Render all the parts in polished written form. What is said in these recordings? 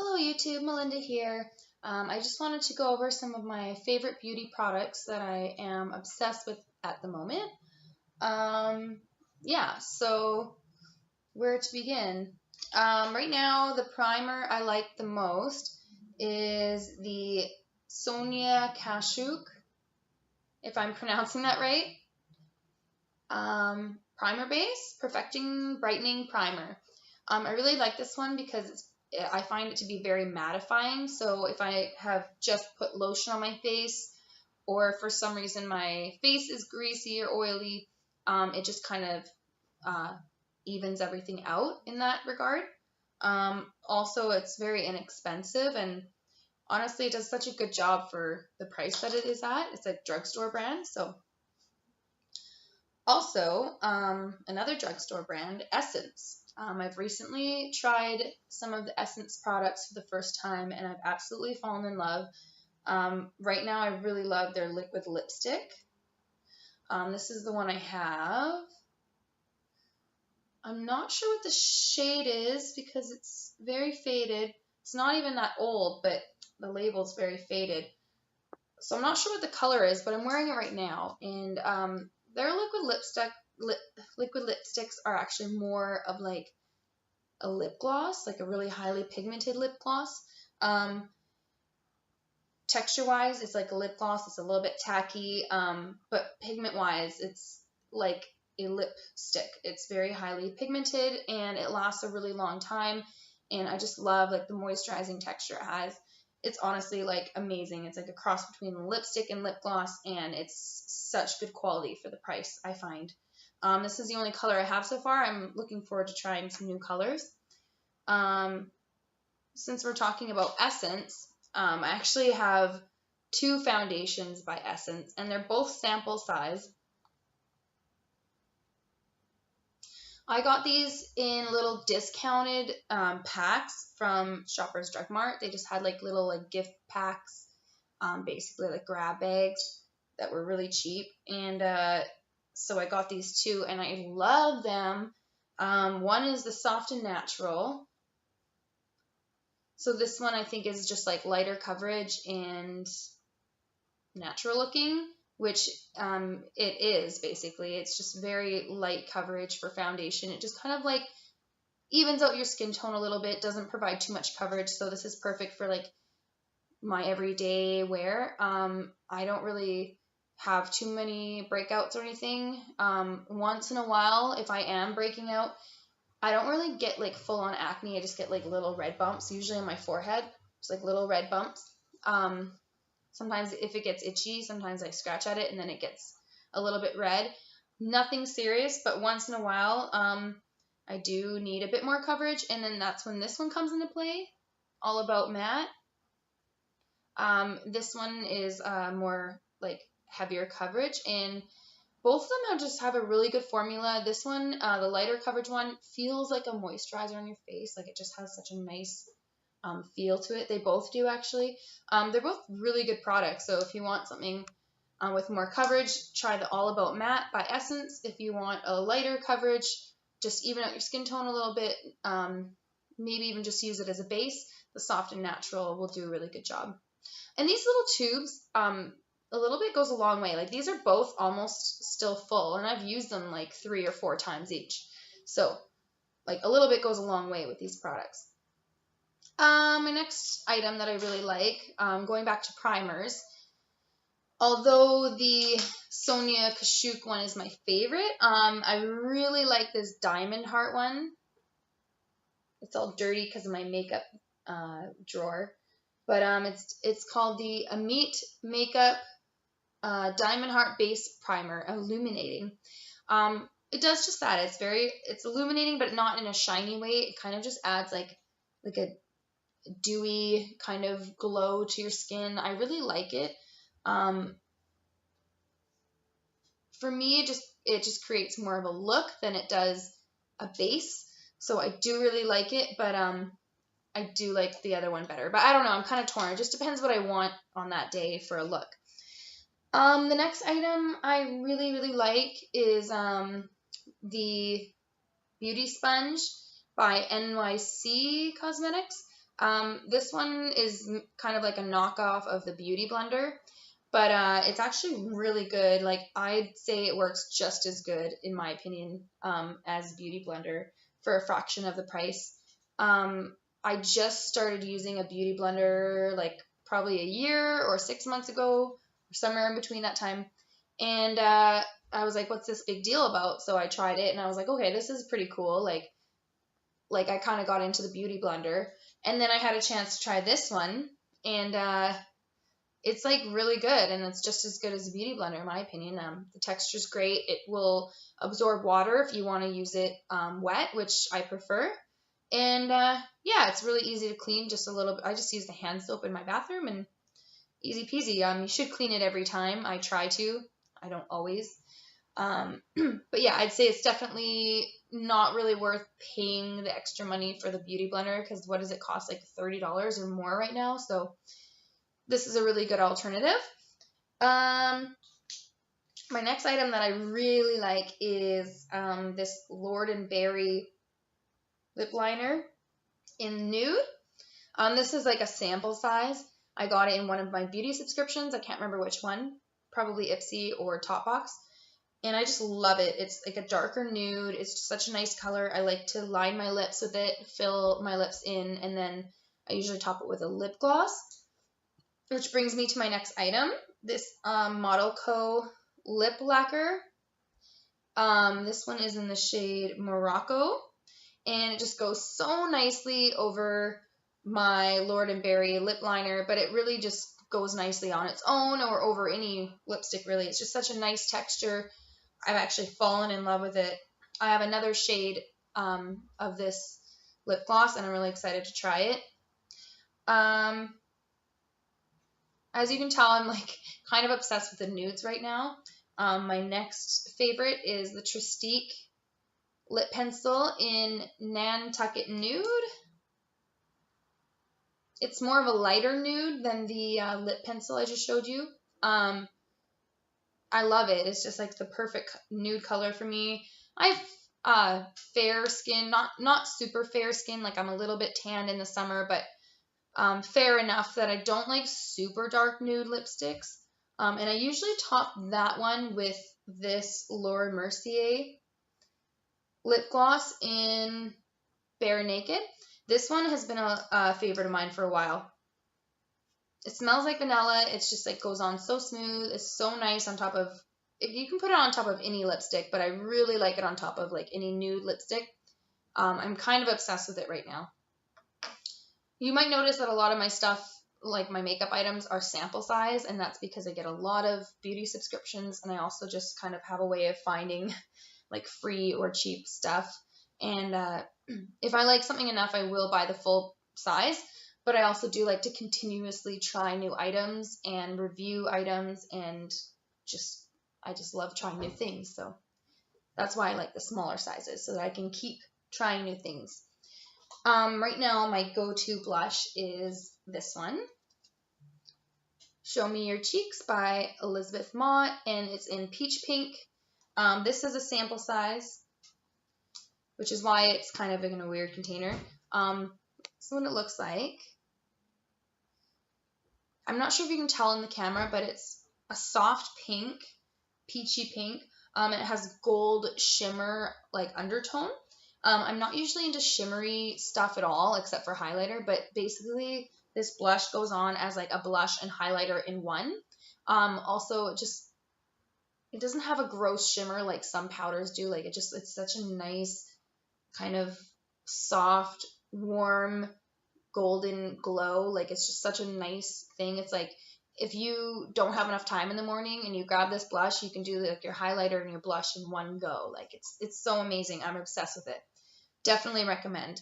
Hello YouTube, Melinda here. I just wanted to go over some of my favorite beauty products that I am obsessed with at the moment. So where to begin? Right now, the primer I like the most is the Sonia Kashuk, if I'm pronouncing that right. Primer Base Perfecting Brightening Primer. I really like this one because I find it to be very mattifying. So if I have just put lotion on my face, or for some reason my face is greasy or oily, it just kind of evens everything out in that regard. Also, it's very inexpensive, and honestly, it does such a good job for the price that it is at. It's a drugstore brand, so. Also, another drugstore brand, Essence. I've recently tried some of the Essence products for the first time, and I've absolutely fallen in love. Right now, I really love their liquid lipstick. This is the one I have. I'm not sure what the shade is because it's very faded. It's not even that old, but the label's very faded. So I'm not sure what the color is, but I'm wearing it right now, and their liquid lipsticks are actually more of like a lip gloss, like a really highly pigmented lip gloss. Texture-wise, it's like a lip gloss. It's a little bit tacky, but pigment-wise, it's like a lipstick. It's very highly pigmented, and it lasts a really long time, and I just love like the moisturizing texture it has. It's honestly like amazing. It's like a cross between lipstick and lip gloss, and it's such good quality for the price, I find. This is the only color I have so far. I'm looking forward to trying some new colors. Since we're talking about Essence, I actually have two foundations by Essence, and they're both sample size. I got these in little discounted packs from Shoppers Drug Mart. They just had like little like gift packs, basically like grab bags that were really cheap. And so I got these two, and I love them. One is the Soft and Natural. So this one I think is just like lighter coverage and natural looking, which it is basically. It's just very light coverage for foundation. It just kind of like evens out your skin tone a little bit, doesn't provide too much coverage, so this is perfect for like my everyday wear. I don't really have too many breakouts or anything. Once in a while, if I am breaking out, I don't really get like full on acne. I just get like little red bumps, usually on my forehead, just like little red bumps. Sometimes if it gets itchy, sometimes I scratch at it and then it gets a little bit red. Nothing serious, but once in a while, I do need a bit more coverage, and then that's when this one comes into play, All About Matte. This one is more like heavier coverage, and both of them just have a really good formula. This one, the lighter coverage one, feels like a moisturizer on your face. Like it just has such a nice feel to it. They both do actually. They're both really good products. So if you want something with more coverage, try the All About Matte by Essence. If you want a lighter coverage, just even out your skin tone a little bit, maybe even just use it as a base, the Soft and Natural will do a really good job. And these little tubes, a little bit goes a long way. Like these are both almost still full, and I've used them like 3 or 4 times each. So like a little bit goes a long way with these products. My next item that I really like, going back to primers, although the Sonia Kashuk one is my favorite, I really like this Diamond Heart one. It's all dirty because of my makeup drawer, but it's called the Amit Makeup Diamond Heart Base Primer Illuminating. It does just that. It's illuminating, but not in a shiny way. It kind of just adds like a dewy kind of glow to your skin. I really like it. For me, it just creates more of a look than it does a base. So I do really like it, but I do like the other one better. But I don't know, I'm kind of torn. It just depends what I want on that day for a look. The next item I really, really like is the Beauty Sponge by NYC Cosmetics. This one is kind of like a knockoff of the Beauty Blender, but it's actually really good. Like, I'd say it works just as good, in my opinion, as Beauty Blender for a fraction of the price. I just started using a Beauty Blender like probably a year or 6 months ago, or somewhere in between that time. And I was like, what's this big deal about? So I tried it and I was like, okay, this is pretty cool. Like I kind of got into the Beauty Blender. And then I had a chance to try this one, and it's like really good, and it's just as good as a Beauty Blender in my opinion. The texture's great. It will absorb water if you want to use it wet, which I prefer. And yeah, it's really easy to clean. Just a little bit. I just use the hand soap in my bathroom, and easy peasy. You should clean it every time. I try to. I don't always. But yeah, I'd say it's definitely not really worth paying the extra money for the Beauty Blender, because what does it cost? Like $30 or more right now. So this is a really good alternative. My next item that I really like is this Lord&Berry lip liner in Nude. This is like a sample size. I got it in one of my beauty subscriptions. I can't remember which one. Probably Ipsy or Topbox. And I just love it. It's like a darker nude. It's just such a nice color. I like to line my lips with it, fill my lips in, and then I usually top it with a lip gloss. Which brings me to my next item. This Model Co Lip Lacquer. This one is in the shade Morocco. And it just goes so nicely over my Lord&Berry lip liner, but it really just goes nicely on its own or over any lipstick, really. It's just such a nice texture. I've actually fallen in love with it. I have another shade of this lip gloss, and I'm really excited to try it. As you can tell, I'm like kind of obsessed with the nudes right now. My next favorite is the Tristique lip pencil in Nantucket Nude. It's more of a lighter nude than the lip pencil I just showed you. I love it. It's just like the perfect nude color for me. I have fair skin, not super fair skin. Like, I'm a little bit tanned in the summer, but fair enough that I don't like super dark nude lipsticks. And I usually top that one with this Mercier lip gloss in Bare Naked. This one has been a favorite of mine for a while. It smells like vanilla. It's just like goes on so smooth. It's so nice on top of, you can put it on top of any lipstick, but I really like it on top of like any nude lipstick. I'm kind of obsessed with it right now. You might notice that a lot of my stuff, like my makeup items, are sample size, and that's because I get a lot of beauty subscriptions, and I also just kind of have a way of finding like free or cheap stuff. And if I like something enough, I will buy the full size. But I also do like to continuously try new items and review items, and I just love trying new things. So that's why I like the smaller sizes, so that I can keep trying new things. Right now, my go-to blush is this one. Show Me Your Cheeks by Elizabeth Mott, and it's in Peach Pink. This is a sample size, which is why it's kind of in a weird container. This is what it looks like. I'm not sure if you can tell in the camera, but it's a soft pink, peachy pink. It has gold shimmer like undertone. I'm not usually into shimmery stuff at all, except for highlighter, but basically this blush goes on as like a blush and highlighter in one. Also, it doesn't have a gross shimmer like some powders do. Like, it's such a nice kind of soft, warm, golden glow. Like, it's just such a nice thing. It's like, if you don't have enough time in the morning and you grab this blush, you can do like your highlighter and your blush in one go. Like, it's so amazing. I'm obsessed with it. Definitely recommend.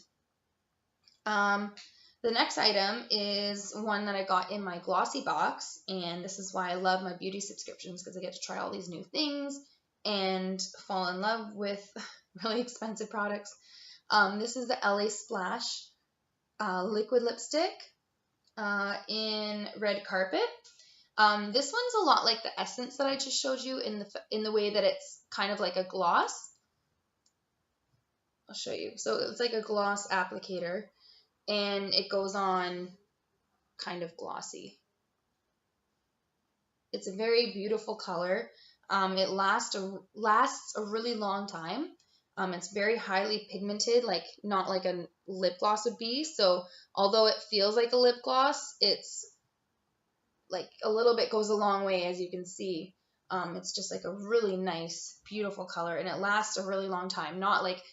The next item is one that I got in my glossy box, and this is why I love my beauty subscriptions, because I get to try all these new things and fall in love with really expensive products. This is the LA Splash liquid lipstick in Red Carpet. This one's a lot like the Essence that I just showed you in the way that it's kind of like a gloss. I'll show you. So it's like a gloss applicator, and it goes on kind of glossy. It's a very beautiful color. It lasts a really long time. It's very highly pigmented, like not like a lip gloss would be. So although it feels like a lip gloss, it's like a little bit goes a long way, as you can see. It's just like a really nice, beautiful color, and it lasts a really long time. Not like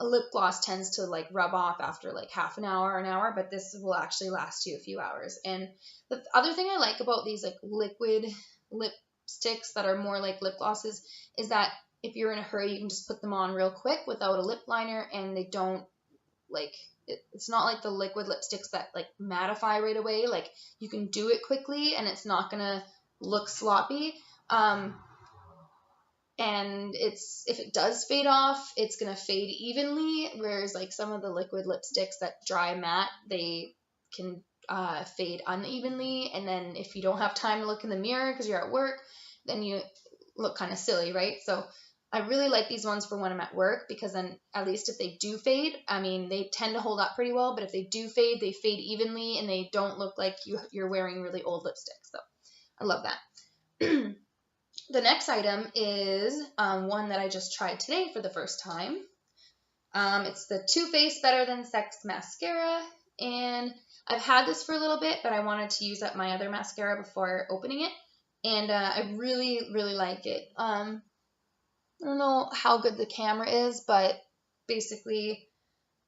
a lip gloss tends to like rub off after like half an hour or an hour, but this will actually last you a few hours. And the other thing I like about these like liquid lipsticks that are more like lip glosses is that if you're in a hurry, you can just put them on real quick without a lip liner, and they don't like, it's not like the liquid lipsticks that like mattify right away. Like you can do it quickly and it's not gonna look sloppy. And if it does fade off, it's gonna fade evenly, whereas like some of the liquid lipsticks that dry matte, they can fade unevenly, and then if you don't have time to look in the mirror because you're at work, then you look kind of silly, right? So I really like these ones for when I'm at work, because then at least if they do fade, I mean, they tend to hold up pretty well, but if they do fade, they fade evenly and they don't look like you're wearing really old lipstick. So I love that. The next item is one that I just tried today for the first time. It's the Too Faced Better Than Sex Mascara, and I've had this for a little bit, but I wanted to use up my other mascara before opening it, and I really, really like it. I don't know how good the camera is, but basically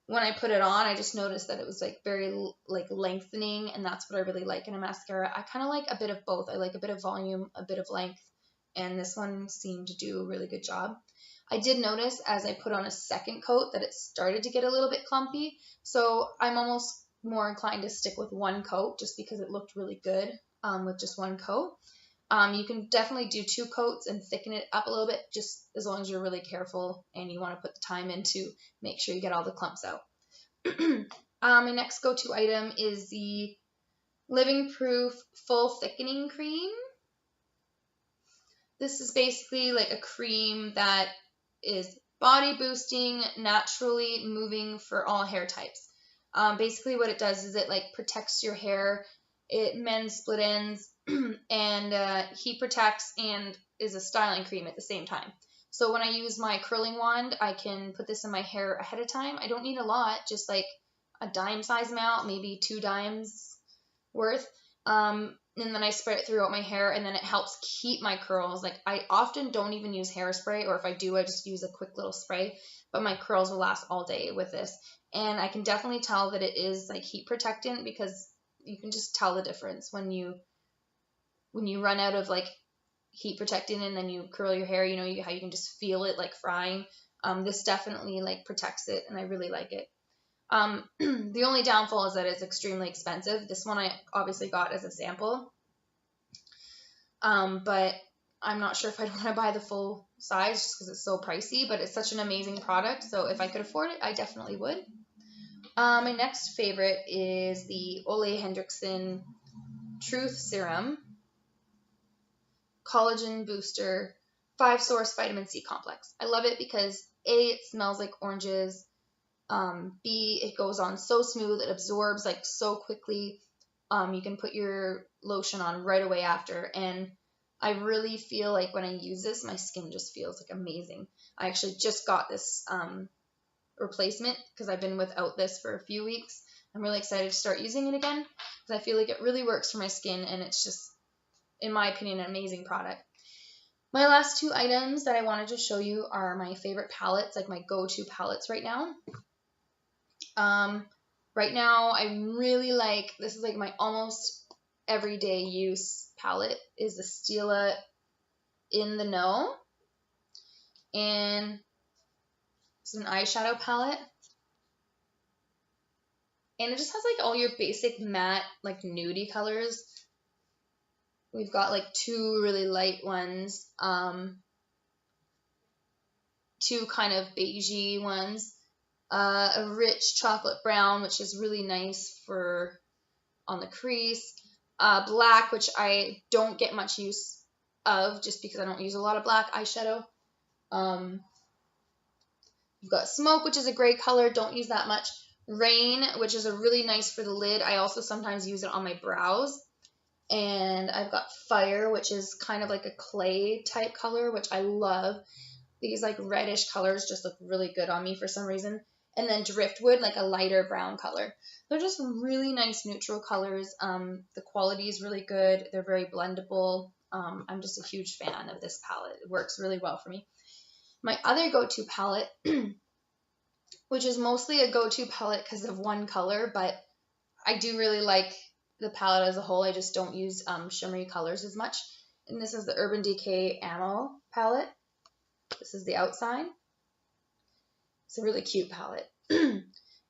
when I put it on, I just noticed that it was like very like lengthening, and that's what I really like in a mascara. I kind of like a bit of both. I like a bit of volume, a bit of length, and this one seemed to do a really good job. I did notice as I put on a second coat that it started to get a little bit clumpy, so I'm almost more inclined to stick with one coat just because it looked really good with just one coat. You can definitely do 2 coats and thicken it up a little bit, just as long as you're really careful and you want to put the time in to make sure you get all the clumps out. My next go-to item is the Living Proof Full Thickening Cream. This is basically like a cream that is body boosting, naturally moving for all hair types. Basically what it does is it like protects your hair, it mends split ends, and heat protects, and is a styling cream at the same time. So when I use my curling wand, I can put this in my hair ahead of time. I don't need a lot, just like a dime size amount, maybe 2 dimes worth. And then I spread it throughout my hair, and then it helps keep my curls. Like I often don't even use hairspray, or if I do, I just use a quick little spray, but my curls will last all day with this. And I can definitely tell that it is like heat protectant, because you can just tell the difference when you run out of like heat protectant and then you curl your hair, you know, how you can just feel it like frying. This definitely like protects it, and I really like it. The only downfall is that it's extremely expensive. This one I obviously got as a sample, but I'm not sure if I'd want to buy the full size just because it's so pricey, but it's such an amazing product, so if I could afford it, I definitely would. My next favorite is the Ole Hendrickson Truth Serum Collagen Booster 5-Source Vitamin C Complex. I love it because A, it smells like oranges, B, it goes on so smooth, it absorbs like so quickly. You can put your lotion on right away after, and I really feel like when I use this, my skin just feels like amazing. I actually just got this replacement because I've been without this for a few weeks. I'm really excited to start using it again because I feel like it really works for my skin, and it's just, in my opinion, an amazing product. My last 2 items that I wanted to show you are my favorite palettes, like my go-to palettes right now. Right now, I really like, this is like my almost everyday use palette, is the Stila In the Know. And it's an eyeshadow palette. And it just has like all your basic matte, like nudie colors. We've got like 2 really light ones, 2 kind of beigey ones, a rich chocolate brown, which is really nice for on the crease, black, which I don't get much use of just because I don't use a lot of black eyeshadow. You've got smoke, which is a great color, don't use that much. Rain, which is a really nice for the lid. I also sometimes use it on my brows. And I've got Fire, which is kind of like a clay type color, which I love. These like reddish colors just look really good on me for some reason. And then Driftwood, like a lighter brown color. They're just really nice neutral colors. The quality is really good. They're very blendable. I'm just a huge fan of this palette. It works really well for me. My other go-to palette, which is mostly a go-to palette because of one color, but I do really like the palette as a whole. I just don't use shimmery colors as much. And this is the Urban Decay Ammo palette. This is the outside. It's a really cute palette. And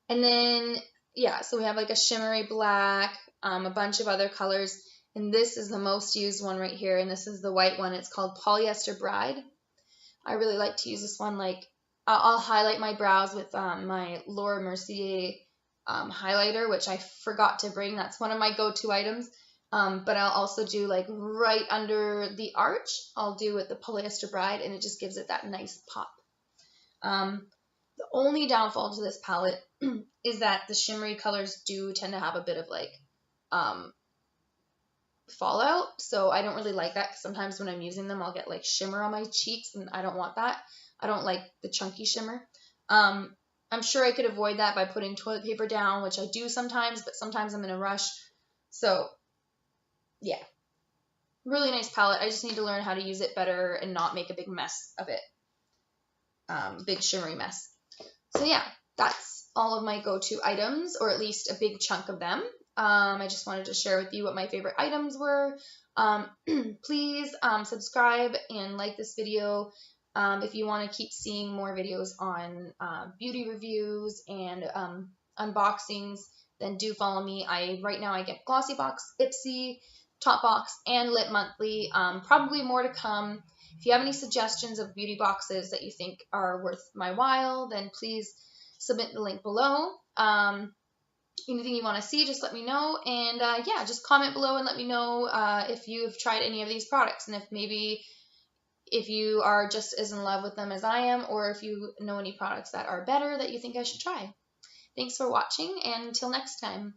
then, yeah, so we have like a shimmery black, a bunch of other colors. And this is the most used one right here. And this is the white one. It's called Polyester Bride. I really like to use this one. Like, I'll highlight my brows with my Mercier highlighter, which I forgot to bring. That's one of my go-to items. But I'll also do like right under the arch, I'll do with the Polyester Bride, and it just gives it that nice pop. The only downfall to this palette is that the shimmery colors do tend to have a bit of like fallout. So I don't really like that, because sometimes when I'm using them, I'll get like shimmer on my cheeks, and I don't want that. I don't like the chunky shimmer. I'm sure I could avoid that by putting toilet paper down, which I do sometimes, but sometimes I'm in a rush. So yeah, really nice palette. I just need to learn how to use it better and not make a big mess of it. Big shimmery mess. So yeah, that's all of my go-to items, or at least a big chunk of them. I just wanted to share with you what my favorite items were. Please subscribe and like this video. If you want to keep seeing more videos on beauty reviews and unboxings, then do follow me. Right now I get Glossy Box, Ipsy, Top Box, and Lip Monthly. Probably more to come. If you have any suggestions of beauty boxes that you think are worth my while, then please submit the link below. Anything you want to see, just let me know. And yeah, just comment below and let me know if you've tried any of these products, and if you are just as in love with them as I am, or if you know any products that are better that you think I should try. Thanks for watching, and until next time.